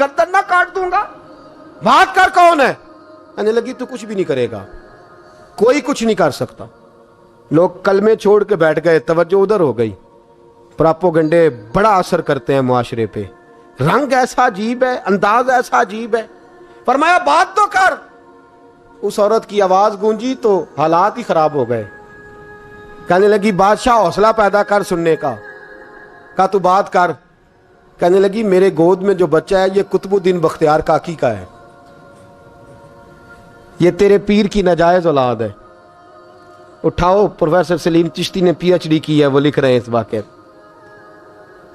گردن نہ کاٹ دوں گا. بات کر کون ہے؟ کہنے لگی تو کچھ بھی نہیں کرے گا, کوئی کچھ نہیں کر سکتا. لوگ کلمے چھوڑ کے بیٹھ گئے, توجہ ادھر ہو گئی. پراپوگنڈے بڑا اثر کرتے ہیں معاشرے پہ. رنگ ایسا عجیب ہے, انداز ایسا عجیب ہے. فرمایا بات تو کر. اس عورت کی آواز گونجی تو حالات ہی خراب ہو گئے. کہنے لگی بادشاہ حوصلہ پیدا کر سننے کا. کہا تو بات کر. کہنے لگی میرے گود میں جو بچہ ہے یہ قطب الدین بختیار کاکی کا ہے, یہ تیرے پیر کی ناجائز اولاد ہے. اٹھاؤ, پروفیسر سلیم چشتی نے پی ایچ ڈی کی ہے, وہ لکھ رہے ہیں اس واقعے.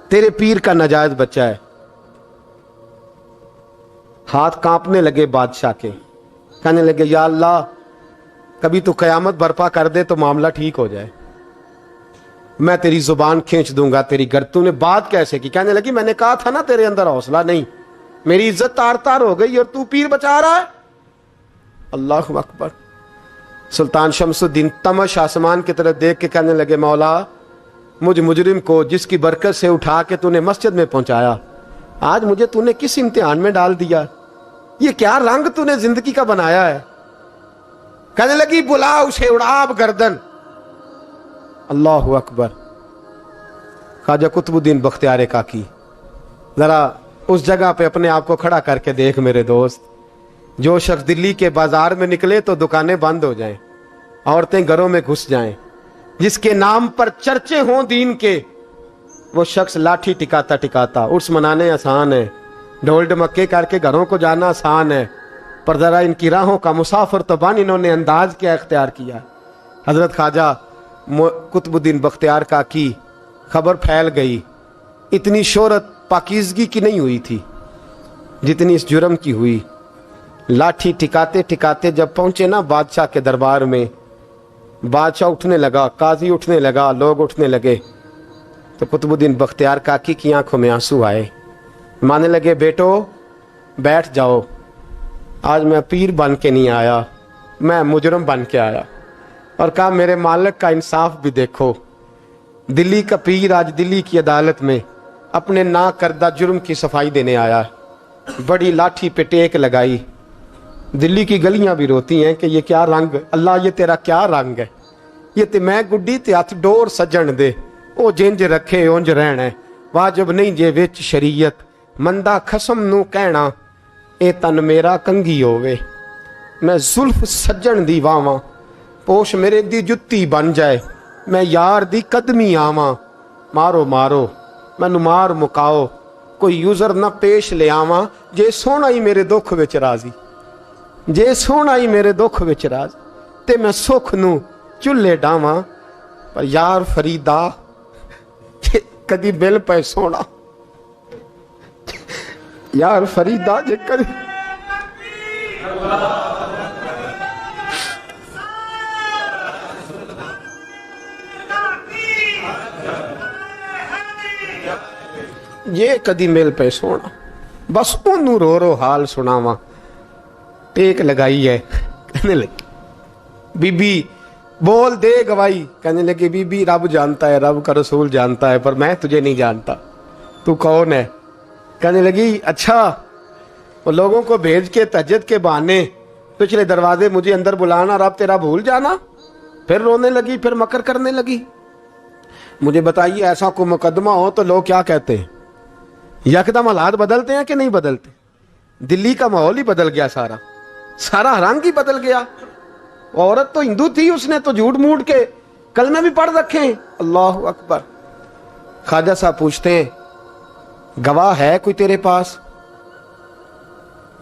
تیرے پیر کا ناجائز بچہ ہے. ہاتھ کانپنے لگے بادشاہ کے. کہنے لگے یا اللہ کبھی تو قیامت برپا کر دے تو معاملہ ٹھیک ہو جائے, میں تیری زبان کھینچ دوں گا تیری گر. تو نے بات کیسے کی؟ کہنے لگی میں نے کہا تھا نا تیرے اندر حوصلہ نہیں, میری عزت تار تار ہو گئی اور تو پیر بچا رہا ہے. اللہ اکبر. سلطان شمس الدین تمش آسمان کی طرف دیکھ کے کہنے لگے مولا مجھ مجرم کو جس کی برکت سے اٹھا کے تو نے مسجد میں پہنچایا, آج مجھے تو نے کس امتحان میں ڈال دیا؟ یہ کیا رنگ تو نے زندگی کا بنایا ہے؟ کہنے لگی بلا اسے, اڑا اب گردن. اللہ اکبر. خواجہ قطب الدین بختیار کاکی, ذرا اس جگہ پہ اپنے آپ کو کھڑا کر کے دیکھ میرے دوست. جو شخص دلی کے بازار میں نکلے تو دکانیں بند ہو جائیں, عورتیں گھروں میں گھس جائیں, جس کے نام پر چرچے ہوں دین کے, وہ شخص لاٹھی ٹکاتا ٹکاتا. عرس منانے آسان ہے, ڈھول ڈمکے کر کے گھروں کو جانا آسان ہے, پر ذرا ان کی راہوں کا مسافر تو بن انہوں نے انداز کیا اختیار کیا. حضرت خواجہ قطب الدین بختیار کاکی خبر پھیل گئی. اتنی شہرت پاکیزگی کی نہیں ہوئی تھی جتنی اس جرم کی ہوئی. لاٹھی ٹکاتے ٹکاتے جب پہنچے نا بادشاہ کے دربار میں, بادشاہ اٹھنے لگا, قاضی اٹھنے لگا, لوگ اٹھنے لگے, تو قطب الدین بختیار کاکی کی آنکھوں میں آنسو آئے. مانے لگے بیٹو بیٹھ جاؤ, آج میں پیر بن کے نہیں آیا, میں مجرم بن کے آیا. اور کہا میرے مالک کا انصاف بھی دیکھو, دلی کا پیر آج دلی کی عدالت میں اپنے نا کردہ جرم کی صفائی دینے آیا. بڑی لاٹھی پہ ٹیک لگائی. دلی کی گلیاں بھی روتی ہیں کہ یہ کیا رنگ, اللہ یہ تیرا کیا رنگ ہے, یہ تے میں گڈی تے ہاتھ ڈور سجن دے, او جنج رکھے اونج رہنا ہے, واجب نہیں جے وچ شریعت, مندہ خسم نو کہنا اے تن میرا کنگھی ہووے, میں زلف سجن دی واواں, پوش میرے دی جتی بن جائے, میں یار دی قدمی آواں, مارو مارو مینوں مار مکاؤ, کوئی یوزر نہ پیش لے آواں, جے سونا ہی میرے دکھ وچ راضی, جے سونا ہی میرے دکھ وچ راضی, تے میں سکھ نو چلے ڈاواں, پر یار فریدا جے کدی بل پے سونا, یار فریدا جے کدی یہ کدی مل پہ سونا, بس انہوں رو رو حال سناواں. ٹیک لگائی ہے. کہنے لگی بی بی بول دے گواہی. کہنے لگی بی بی رب جانتا ہے, رب کا رسول جانتا ہے, پر میں تجھے نہیں جانتا, تو کون ہے؟ کہنے لگی اچھا وہ لوگوں کو بھیج کے تہجد کے بہانے پچھلے دروازے مجھے اندر بلانا, رب تیرا بھول جانا. پھر رونے لگی, پھر مکر کرنے لگی. مجھے بتائیے ایسا کوئی مقدمہ ہو تو لوگ کیا کہتے ہیں؟ یکدم حالات بدلتے ہیں کہ نہیں بدلتے؟ دلی کا ماحول ہی بدل گیا, سارا رنگ ہی بدل گیا. عورت تو ہندو تھی, اس نے تو جھوٹ موٹ کے کلمے بھی پڑھ رکھے ہیں. اللہ اکبر. خواجہ صاحب پوچھتے ہیں گواہ ہے کوئی تیرے پاس؟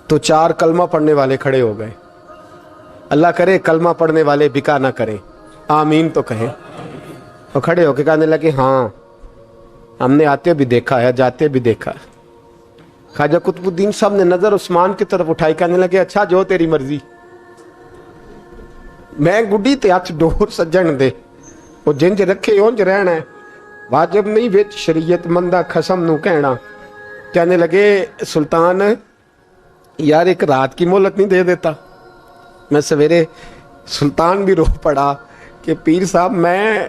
تو 4 کلمہ پڑھنے والے کھڑے ہو گئے. اللہ کرے کلمہ پڑھنے والے بکا نہ کریں, آمین تو کہیں. اور کھڑے ہو کے کہنے لگے ہاں ہم نے آتے بھی دیکھا ہے, جاتے بھی دیکھا ہے. خواجہ قطب الدین صاحب نے نظر عثمان کی طرف اٹھائی, کہنے لگے اچھا جو تیری مرضی, میں گڈی تے ہاتھ ڈور سجن دے, وہ جنج رکھے اونج رہنا ہے, واجب نہیں وچ شریعت, مندہ خسم نو کہنا. کہنے لگے سلطان یار ایک رات کی مہلت نہیں دے دیتا؟ میں سویرے سلطان بھی رو پڑا کہ پیر صاحب میں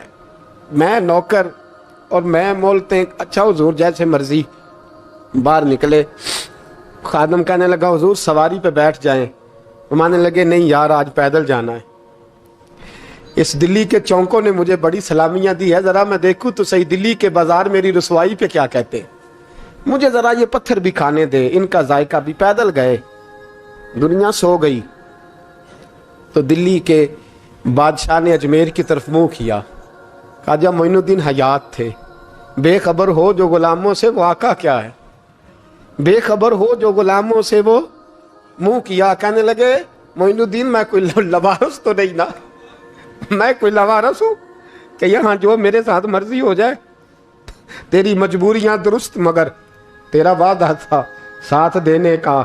میں نوکر اور میں بولتے ہیں اچھا حضور جیسے مرضی. باہر نکلے, خادم کہنے لگا حضور سواری پہ بیٹھ جائیں. مانے لگے نہیں یار آج پیدل جانا ہے. اس دلی کے چونکوں نے مجھے بڑی سلامیاں دی ہے, ذرا میں دیکھوں تو صحیح دلی کے بازار میری رسوائی پہ کیا کہتے ہیں. مجھے ذرا یہ پتھر بھی کھانے دے, ان کا ذائقہ بھی. پیدل گئے, دنیا سو گئی تو دلی کے بادشاہ نے اجمیر کی طرف منہ کیا. خواجہ معین الدین حیات تھے. بے خبر ہو جو غلاموں سے وہ آقا کیا ہے, بے خبر ہو جو غلاموں سے وہ منہ کیا. کہنے لگے معین الدین میں کوئی لوارس تو نہیں نا, میں کوئی لوارس ہوں کہ یہاں جو میرے ساتھ مرضی ہو جائے. تیری مجبوریاں درست مگر تیرا وعدہ تھا ساتھ دینے کا,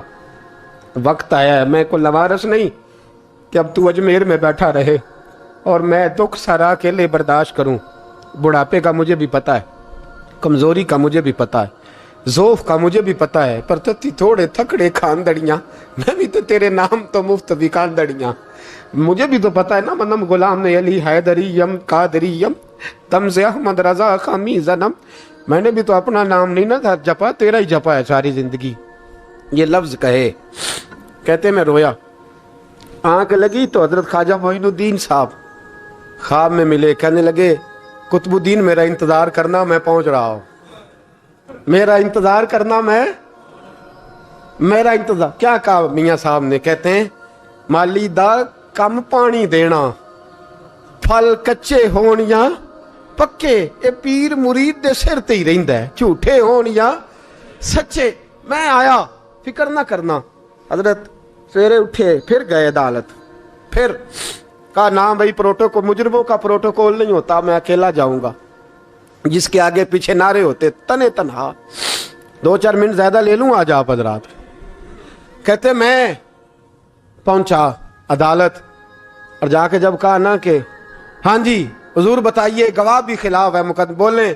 وقت آیا ہے. میں کوئی لوارس نہیں کہ اب تو اجمیر میں بیٹھا رہے اور میں دکھ سارا اکیلے برداشت کروں. بڑھاپے کا مجھے بھی پتہ ہے, کمزوری کا مجھے بھی پتہ ہے, ذوف کا مجھے بھی پتہ ہے, پر تتی تھوڑے تھکڑے خاندڑیاں, میں بھی تو تیرے نام تو مفت بھی خاندڑیاں. مجھے بھی تو پتہ ہے نا منم غلام نے علی حیدریم قادریم تمز احمد رضا خامی زنم. میں نے بھی تو اپنا نام نہیں نا جپا, تیرا ہی جپا ہے ساری زندگی. یہ لفظ کہے, کہتے میں رویا. آنکھ لگی تو حضرت خواجہ معین الدین صاحب خواب میں ملے. کہنے لگے قطب الدین میرا انتظار کرنا, میں پہنچ رہا ہوں. میرا انتظار کرنا, میرا انتظار. کیا کہا میاں صاحب نے؟ کہتے ہیں مالی دا کم پانی دینا, پھل کچے ہون یا پکے, اے پیر مرید دے سر تے ہی رہندا ہے, جھوٹے ہون یا سچے. میں آیا, فکر نہ کرنا. حضرت سویرے اٹھے, پھر گئے عدالت. پھر کہا نام بھائی پروٹوکول, مجرموں کا پروٹوکول نہیں ہوتا, میں اکیلا جاؤں گا. جس کے آگے پیچھے نعرے ہوتے تنے تنہا. 2-4 منٹ زیادہ لے لوں آج آپ حضرات. کہتے میں پہنچا عدالت اور جا کے جب کہا نا کہ ہاں جی حضور بتائیے, گواہ بھی خلاف ہے, مقدم بولیں,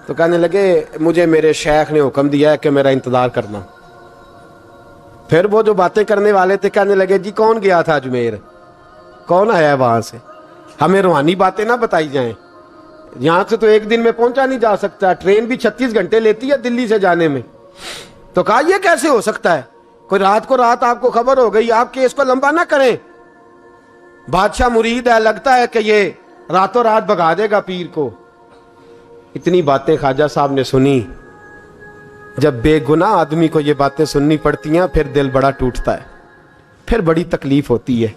تو کہنے لگے مجھے میرے شیخ نے حکم دیا ہے کہ میرا انتظار کرنا. پھر وہ جو باتیں کرنے والے تھے کہنے لگے جی کون گیا تھا اجمیر, کون آیا ہے وہاں سے, ہمیں روحانی باتیں نہ بتائی جائیں. یہاں سے تو ایک دن میں پہنچا نہیں جا سکتا, ٹرین بھی 36 گھنٹے لیتی ہے دلی سے جانے میں. تو کہا یہ کیسے ہو سکتا ہے, کوئی رات کو رات آپ کو خبر ہو گئی, آپ کیس کو لمبا نہ کریں. بادشاہ مرید ہے, لگتا ہے کہ یہ راتوں رات بھگا دے گا پیر کو. اتنی باتیں خواجہ صاحب نے سنی. جب بے گناہ آدمی کو یہ باتیں سننی پڑتی ہیں پھر دل بڑا ٹوٹتا ہے, پھر بڑی تکلیف ہوتی ہے.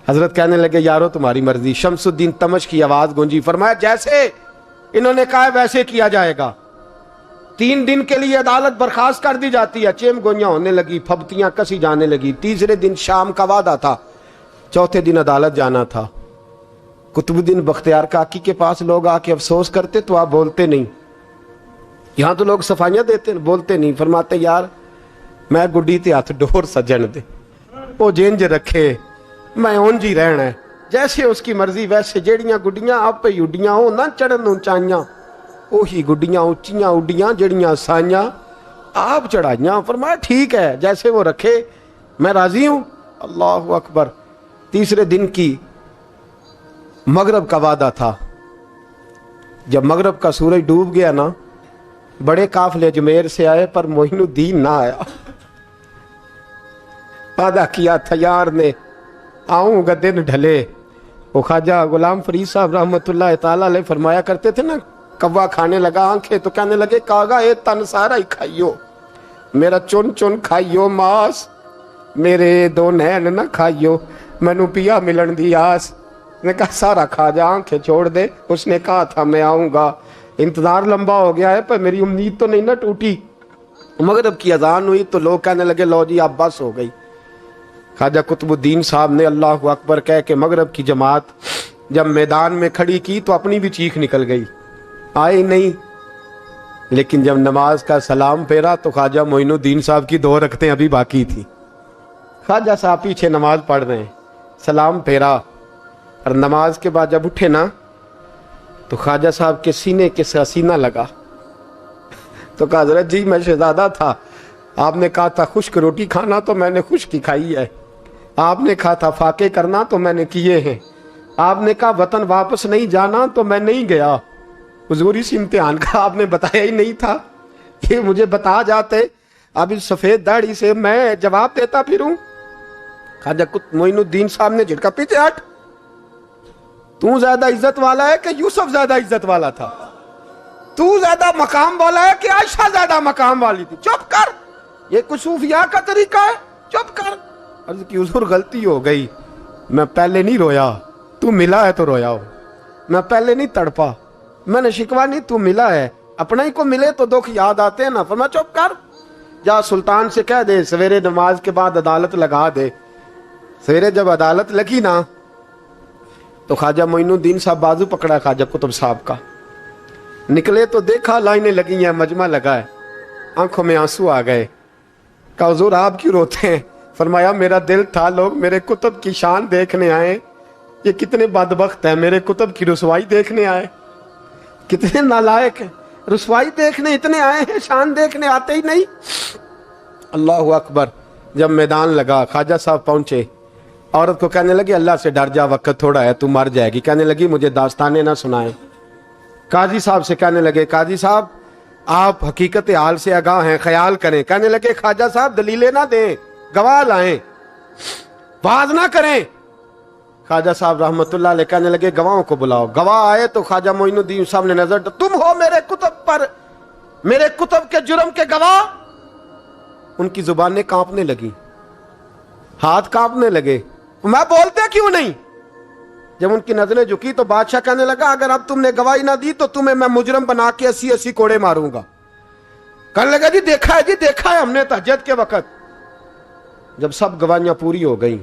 حضرت کہنے لگے یارو تمہاری مرضی. شمس الدین تمش کی آواز گونجی. فرمایا جیسے انہوں نے کہا ویسے کیا جائے گا. 3 دن کے لیے عدالت برخاست کر دی جاتی ہے. چیم گوئیاں ہونے لگی, پھبتیاں کسی جانے لگی. تیسرے دن شام کا وعدہ تھا, چوتھے دن عدالت جانا تھا. قطب الدین بختیار کاکی کے پاس لوگ آ کے افسوس کرتے تو آپ بولتے نہیں. یہاں تو لوگ صفائیاں دیتے بولتے نہیں. فرماتے یار میں گڈی تے ہاتھ ڈور سجن دے, وہ جینج رکھے, میں اونج ہی رہنا ہے, جیسے اس کی مرضی ویسے. جیڑیاں گڈیاں آپ پہ اڈیاں ہو نہ چڑھن اونچائیاں, وہی گڈیاں اونچیاں اڈیاں جڑیاں سائیاں آپ چڑھائیاں. فرمایا ٹھیک ہے جیسے وہ رکھے, میں راضی ہوں. اللہ اکبر. تیسرے دن کی مغرب کا وعدہ تھا. جب مغرب کا سورج ڈوب گیا نا, بڑے قافلے اجمیر سے آئے پر معین الدین نہ آیا. وعدہ کیا تھا یار نے, آؤں گا دن ڈھلے. وہ خواجہ غلام فرید صاحب رحمۃ اللہ تعالیٰ علیہ فرمایا کرتے تھے نا, کوا کھانے لگا آنکھیں تو کہنے لگے کاغا اے تن سارا ہی کھائیو, میرا چن چن کھائیو ماس, میرے 2 نین نہ کھائیو, مینو پیا ملن دی آس. نے کہا سارا کھا جا, آنکھیں چھوڑ دے. اس نے کہا تھا میں آؤں گا, انتظار لمبا ہو گیا ہے پر میری امید تو نہیں نہ ٹوٹی. مغرب کی اذان ہوئی تو لوگ کہنے لگے لو جی اب بس ہو گئی. خواجہ قطب الدین صاحب نے اللہ اکبر کہہ کے مغرب کی جماعت جب میدان میں کھڑی کی تو اپنی بھی چیخ نکل گئی, آئی نہیں. لیکن جب نماز کا سلام پھیرا تو خواجہ معین الدین صاحب کی 2 رکعتیں ابھی باقی تھی. خواجہ صاحب پیچھے نماز پڑھ رہے ہیں, سلام پھیرا اور نماز کے بعد جب اٹھے نا تو خواجہ صاحب کے سینے کے سینہ لگا. تو کہا حضرت جی میں شہزادہ تھا, آپ نے کہا تھا خشک روٹی کھانا تو میں نے خشک کی کھائی ہے, آپ نے کہا تھا فاقے کرنا تو میں نے کیے ہیں, آپ نے کہا وطن واپس نہیں جانا تو میں نہیں گیا. حضور اس امتحان کا آپ نے بتایا ہی نہیں تھا. یہ مجھے بتا جاتے اب اس سفید داڑھی سے میں جواب دیتا پھروں. خواجہ معین الدین صاحب نے جھٹکا, پیچھے ہٹ, تو زیادہ عزت والا ہے کہ یوسف زیادہ عزت والا تھا؟ تو زیادہ مقام والا ہے کہ عائشہ زیادہ مقام والی تھی؟ چپ کر, یہ کچھ صوفیاء کا طریقہ ہے, چپ کر. عرض کی حضور غلطی ہو گئی, میں پہلے نہیں رویا, تو ملا ہے تو رویا ہو. میں پہلے نہیں تڑپا, میں نے شکوا نہیں, تو ملا ہے. اپنا ہی کو ملے تو دکھ یاد آتے ہیں نا. فرمایا چپ کر, جا سلطان سے کہہ دے سویرے نماز کے بعد عدالت لگا دے. سویرے جب عدالت لگی نا تو خواجہ معین الدین صاحب بازو پکڑا خواجہ قطب صاحب کا, نکلے تو دیکھا لائنیں لگی ہیں, مجمع لگا ہے, آنکھوں میں آنسو آ گئے. کہا حضور آپ کیوں روتے ہیں؟ فرمایا میرا دل تھا لوگ میرے کتب کی شان دیکھنے آئے, یہ کتنے بدبخت ہیں, میرے کتب کی رسوائی دیکھنے آئے. کتنے نالائق ہیں, رسوائی دیکھنے اتنے آئے ہیں, شان دیکھنے آتے ہی نہیں. اللہ اکبر. جب میدان لگا خواجہ صاحب پہنچے, عورت کو کہنے لگی اللہ سے ڈر جا, وقت تھوڑا ہے, تو مر جائے گی. کہنے لگی مجھے داستانیں نہ سنائیں. قاضی صاحب سے کہنے لگے قاضی صاحب آپ حقیقت حال سے آگاہ ہیں, خیال کریں. کہنے لگے خواجہ صاحب دلیلیں نہ دیں, گواہ لائیں, باز نہ کریں. خواجہ صاحب رحمت اللہ علیہ کہنے لگے گواہوں کو بلاؤ. گواہ آئے تو خواجہ معین الدین صاحب نے نظر, تم ہو میرے کتب پر, میرے کتب کے جرم کے گواہ. ان کی زبانیں کانپنے لگی, ہاتھ کانپنے لگے. میں بولتے کیوں نہیں؟ جب ان کی نظریں جھکی تو بادشاہ کہنے لگا اگر اب تم نے گواہی نہ دی تو تمہیں میں مجرم بنا کے 80 کوڑے ماروں گا. کہنے لگا جی دیکھا ہے, جی دیکھا ہے ہم نے تہجد کے وقت. جب سب گواہیاں پوری ہو گئیں,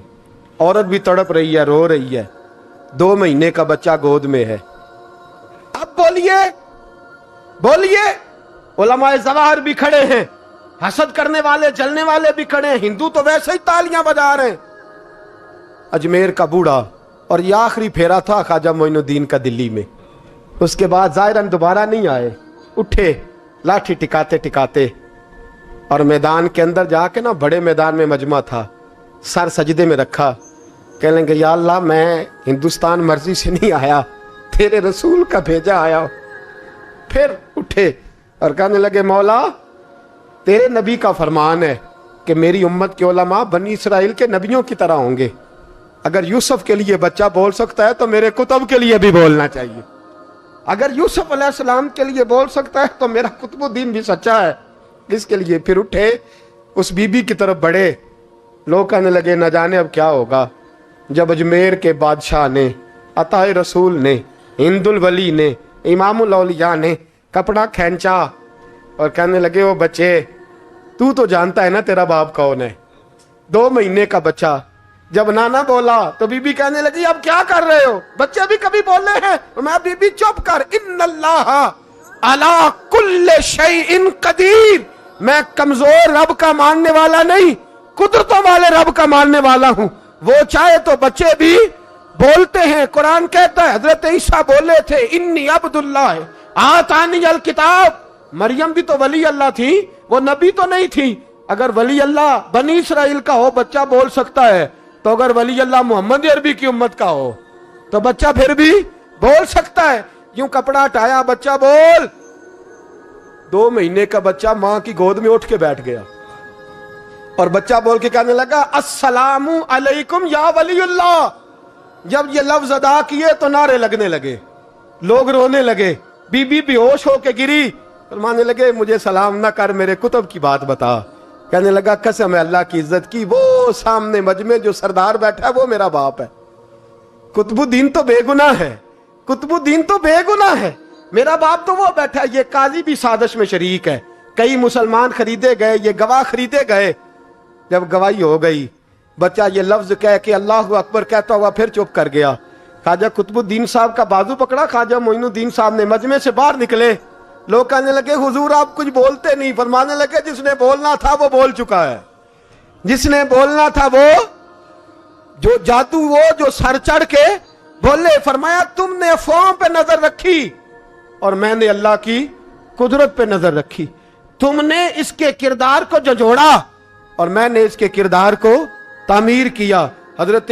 عورت بھی تڑپ رہی ہے, رو رہی ہے, 2 مہینے کا بچہ گود میں ہے. اب بولیے بولیے. علماء ظواہر بھی کھڑے ہیں, حسد کرنے والے جلنے والے بھی کھڑے ہیں, ہندو تو ویسے ہی تالیاں بجا رہے ہیں. اجمیر کا بوڑھا, اور یہ آخری پھیرا تھا خواجہ معین الدین کا دلی میں. اس کے بعد ظاہراً دوبارہ نہیں آئے. اٹھے لاٹھی ٹکاتے ٹکاتے اور میدان کے اندر جا کے نا, بڑے میدان میں مجمع تھا, سر سجدے میں رکھا. کہنے لگے یا اللہ میں ہندوستان مرضی سے نہیں آیا, تیرے رسول کا بھیجا آیا. پھر اٹھے اور کہنے لگے مولا تیرے نبی کا فرمان ہے کہ میری امت کے علماء بنی اسرائیل کے نبیوں کی طرح ہوں گے. اگر یوسف کے لیے بچہ بول سکتا ہے تو میرے کتب کے لیے بھی بولنا چاہیے. اگر یوسف علیہ السلام کے لیے بول سکتا ہے تو میرا قطب الدین بھی سچا ہے. اس کے لیے پھر اٹھے, اس بی بی کی طرف بڑھے. لوگ کہنے لگے نہ جانے اب کیا ہوگا. جب اجمیر کے بادشاہ نے, عطا رسول نے, ہند الولی نے, امام الاولیاء نے کپڑا کھینچا اور کہنے لگے وہ بچے تو جانتا ہے نا تیرا باپ کون ہے, 2 مہینے کا بچہ. جب نانا بولا تو بی بی کہنے لگی اب کیا کر رہے ہو, بچے بھی کبھی بولے ہیں؟ میں بی بی چپ کر, ان اللہ علی کل شیء قدیر. میں کمزور رب کا ماننے والا نہیں, قدرتوں والے رب کا ماننے والا ہوں. وہ چاہے تو بچے بھی بولتے ہیں. قرآن کہتا ہے حضرت عیسیٰ بولے تھے انی عبد اللہ آتانی الکتاب. مریم بھی تو ولی اللہ تھی, وہ نبی تو نہیں تھی. اگر ولی اللہ بنی اسرائیل کا ہو بچہ بول سکتا ہے, تو اگر ولی اللہ محمد عربی کی امت کا ہو تو بچہ پھر بھی بول سکتا ہے. یوں کپڑا ہٹایا, بچہ بول. 2 مہینے کا بچہ ماں کی گود میں اٹھ کے بیٹھ گیا اور بچہ بول کے کہنے لگا السلام علیکم یا ولی اللہ. جب یہ لفظ ادا کیے تو نعرے لگنے لگے, لوگ رونے لگے. بی بی بے ہوش ہو کے گری, فرمانے لگے مجھے سلام نہ کر, میرے کتب کی بات بتا. کہنے لگا قسم ہے اللہ کی عزت کی, وہ سامنے مجمع جو سردار بیٹھا ہے وہ میرا باپ ہے. قطب الدین تو بے گناہ ہے, قطب الدین تو بے گناہ ہے, میرا باپ تو وہ بیٹھا ہے. یہ قاضی بھی سازش میں شریک ہے, کئی مسلمان خریدے گئے, یہ گواہ خریدے گئے. جب گواہی ہو گئی بچہ یہ لفظ کہہ کے اللہ اکبر کہتا ہوا پھر چپ کر گیا. خواجہ قطب الدین صاحب کا بازو پکڑا, خواجہ معین الدین صاحب نے مجمع سے باہر نکلے. لوگ کہنے لگے حضور آپ کچھ بولتے نہیں. فرمانے لگے جس نے بولنا تھا وہ بول چکا ہے, جس نے بولنا تھا وہ جو جادو وہ جو سر چڑھ کے بولے. فرمایا تم نے افواہوں پہ نظر رکھی اور میں نے اللہ کی قدرت پہ نظر رکھی. تم نے اس کے کردار کو جھنجھوڑا اور میں نے اس کے کردار کو تعمیر کیا. حضرت